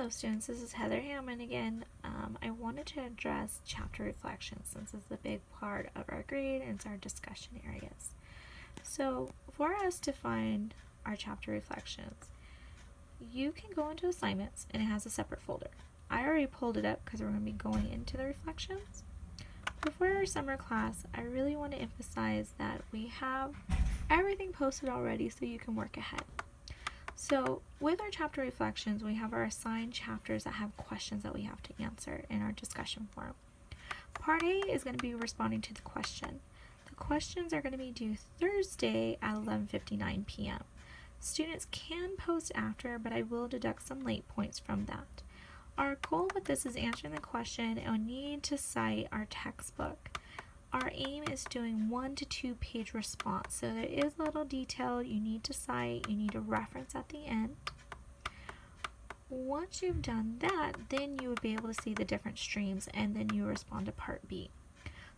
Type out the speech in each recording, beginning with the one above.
Hello students, this is Heather Hammond again. I wanted to address chapter reflections since it's a big part of our grade and it's our discussion areas. So for us to find our chapter reflections, you can go into assignments and it has a separate folder. I already pulled it up because we're going to be going into the reflections. Before our summer class, I really want to emphasize that we have everything posted already so you can work ahead. So with our chapter reflections, we have our assigned chapters that have questions that we have to answer in our discussion forum. Part A is going to be responding to the question. The questions are going to be due Thursday at 11:59 p.m. Students can post after, but I will deduct some late points from that. Our goal with this is answering the question and we need to cite our textbook. Our aim is doing 1 to 2 page response. So there is a little detail you need to cite, you need to reference at the end. Once you've done that, then you would be able to see the different streams and then you respond to part B.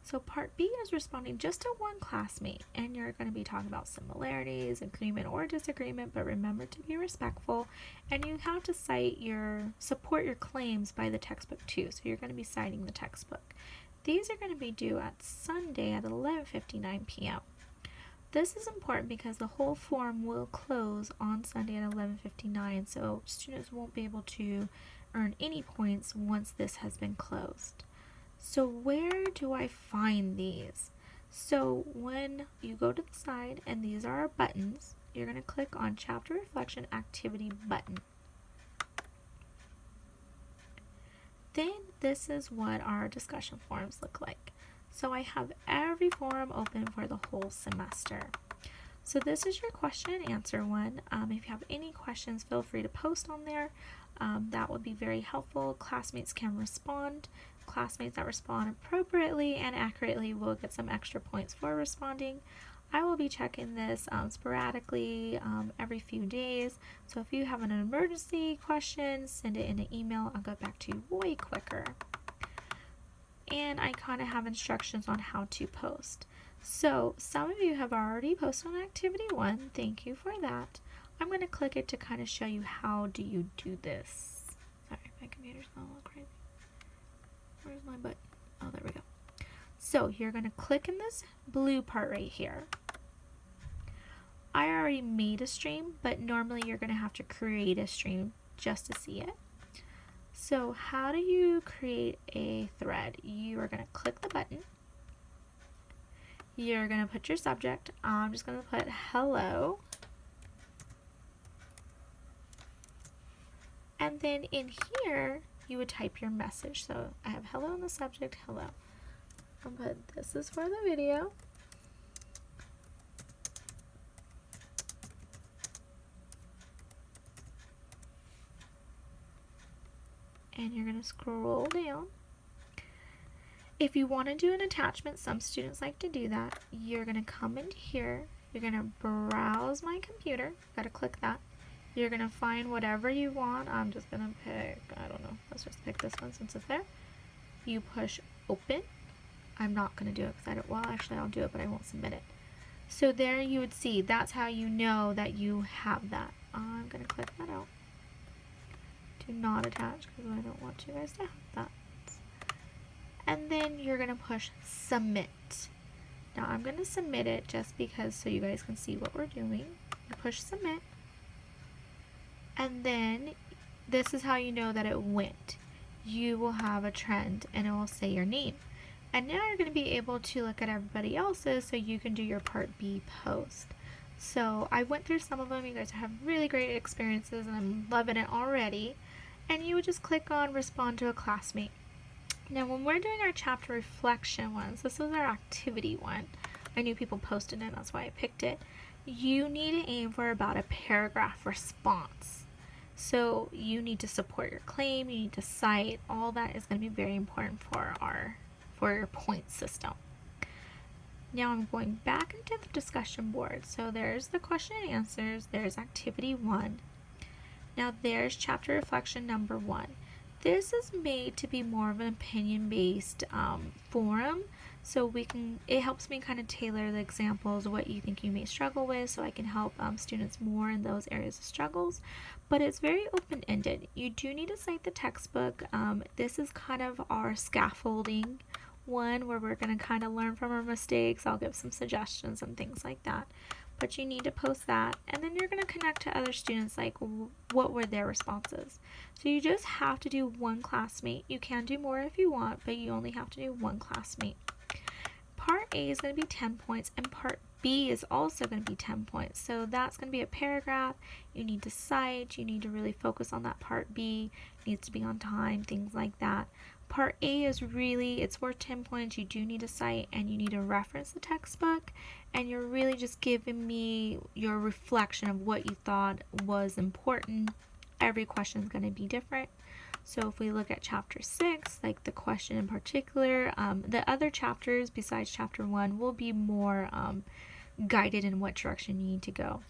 So part B is responding just to one classmate and you're going to be talking about similarities, agreement or disagreement, but remember to be respectful and you have to support your claims by the textbook too. So you're going to be citing the textbook. These are going to be due at Sunday at 11:59 p.m. This is important because the whole forum will close on Sunday at 11:59, so students won't be able to earn any points once this has been closed. So where do I find these? So when you go to the side and these are our buttons, you're going to click on Chapter Reflection Activity button. Then this is what our discussion forums look like. So I have every forum open for the whole semester. So this is your question and answer one. If you have any questions, feel free to post on there. That would be very helpful. Classmates can respond. Classmates that respond appropriately and accurately will get some extra points for responding. I will be checking this sporadically every few days. So if you have an emergency question, send it in an email. I'll get back to you way quicker. And I kind of have instructions on how to post. So some of you have already posted on activity 1. Thank you for that. I'm going to click it to kind of show you how do you do this. Sorry, my computer's going a little crazy. Where's my button? Oh, there we go. So you're going to click in this blue part right here. I already made a stream, but normally you're going to have to create a stream just to see it. So how do you create a thread? You are going to click the button. You're going to put your subject. I'm just going to put hello. And then in here, you would type your message. So I have hello in the subject, hello. I'll put this is for the video. And you're going to scroll down. If you want to do an attachment, some students like to do that. You're going to come into here. You're going to browse my computer. Got to click that. You're going to find whatever you want. I'm just going to pick, I don't know, let's just pick this one since it's there. You push open. I'm not going to do it because I don't, well actually I'll do it but I won't submit it. So there you would see, that's how you know that you have that. I'm going to click that out. Do not attach because I don't want you guys to have that. And then you're going to push submit. Now I'm going to submit it just because so you guys can see what we're doing. You push submit. And then this is how you know that it went. You will have a trend and it will say your name. And now you're going to be able to look at everybody else's so you can do your part B post. So I went through some of them. You guys have really great experiences and I'm loving it already. And you would just click on respond to a classmate. Now when we're doing our chapter reflection ones, this was our activity one. I knew people posted it, that's why I picked it. You need to aim for about a paragraph response. So you need to support your claim, you need to cite, all that is going to be very important for your point system. Now I'm going back into the discussion board. So there's the question and answers, there's activity 1. Now there's chapter reflection number 1. This is made to be more of an opinion-based forum. So it helps me kind of tailor the examples, what you think you may struggle with, so I can help students more in those areas of struggles. But it's very open-ended. You do need to cite the textbook. This is kind of our scaffolding one where we're going to kind of learn from our mistakes. I'll give some suggestions and things like that. But you need to post that, and then you're going to connect to other students, like what were their responses. So you just have to do one classmate. You can do more if you want, but you only have to do one classmate. Part A is going to be 10 points, and Part B is also going to be 10 points. So that's going to be a paragraph. You need to cite. You need to really focus on that Part B. It needs to be on time, things like that. Part A is really, it's worth 10 points. You do need to cite, and you need to reference the textbook, and you're really just giving me your reflection of what you thought was important. Every question is going to be different. So if we look at chapter 6, like the question in particular, the other chapters besides chapter 1 will be more guided in what direction you need to go.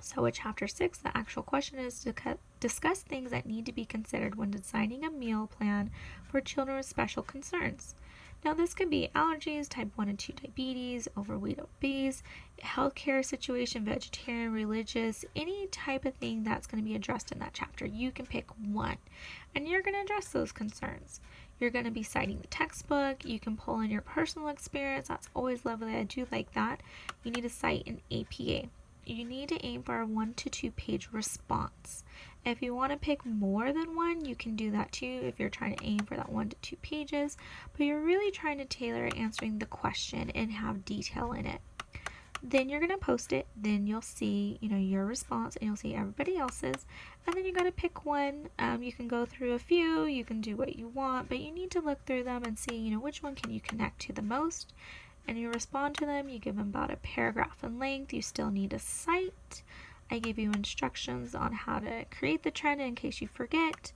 So with chapter 6, the actual question is to discuss things that need to be considered when designing a meal plan for children with special concerns. Now this could be allergies, type 1 and 2 diabetes, overweight, obese, healthcare situation, vegetarian, religious, any type of thing that's going to be addressed in that chapter. You can pick one, and you're going to address those concerns. You're going to be citing the textbook. You can pull in your personal experience. That's always lovely. I do like that. You need to cite an APA. You need to aim for a 1 to 2 page response. If you want to pick more than one, you can do that too if you're trying to aim for that 1 to 2 pages, but you're really trying to tailor answering the question and have detail in it. Then you're going to post it, then you'll see, your response, and you'll see everybody else's, and then you got to pick one. You can go through a few, you can do what you want, but you need to look through them and see, which one can you connect to the most, and you respond to them. You give them about a paragraph in length. You still need a cite. I gave you instructions on how to create the trend in case you forget,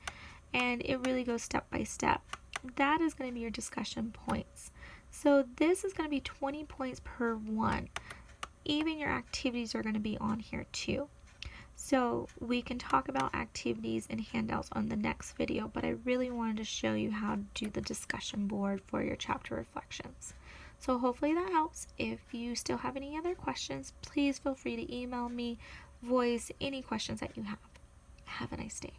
and it really goes step by step. That is going to be your discussion points. So this is going to be 20 points per one. Even your activities are going to be on here too. So we can talk about activities and handouts on the next video, but I really wanted to show you how to do the discussion board for your chapter reflections. So hopefully that helps. If you still have any other questions, please feel free to email me, voice any questions that you have. Have a nice day.